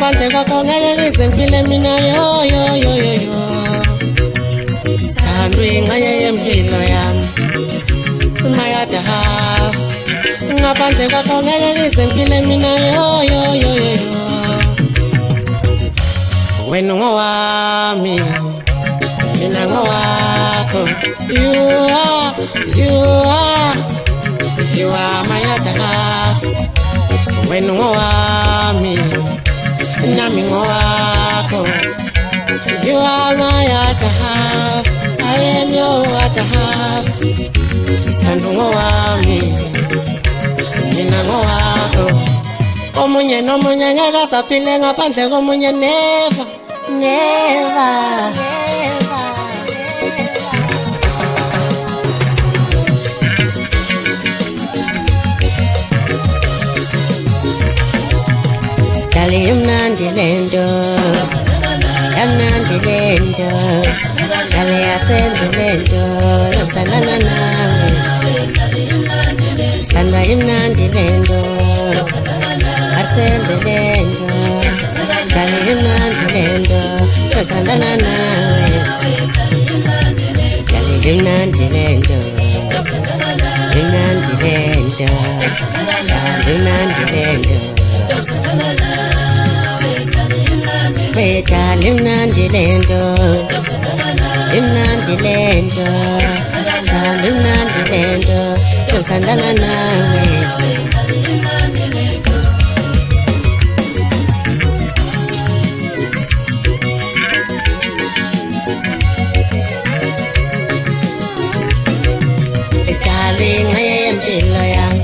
ngaphandle kwakho ngeke ngizimpile mina yo yo yo yo yo Thandwa ingxenye yempilo yami my other half ngaphandle kwakho ngeke ngizimpile mina yo yo yo yo yo Wena ngowami mina ngowakho You are my other half Wena ngowami nami ngowakho You are my other half I am your other half Thandwa ngowami mina ngowakho Omunye nomunye ngeke saphile ngaphandle komunye never Dali imnandi lento Yamnandi lento Dali yasenze lento Yokusanana nawe Thandwa imnandi lento Asenze lento Dali imnandi lento Yokusanana nawe Dali imnandi lento Imnandi lento Dali imnandi lento Dali imnandi lento Imnandi lento Dali imnandi lento Yokusanana nawe Darling, I am loyal.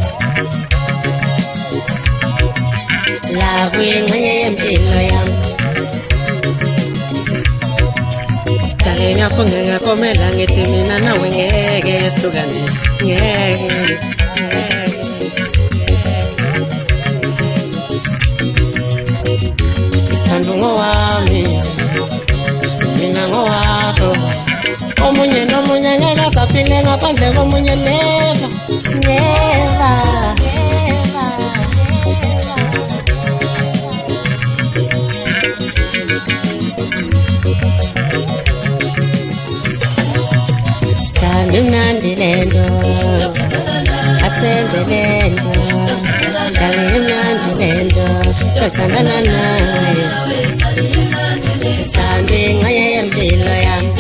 Loving, I am loyal. Darling, I am ngakomela ngithi mina nawe ngeke sihlukane. Ngeke. Thandwa ngowami mina ngowakho Omunye nomunye ngeke saphile ngaphandle komunye never Thandwa imnandi lento Asenze lento Dali imnandi lento Yokusanana nawe Thandwa ingxenye yempilo yami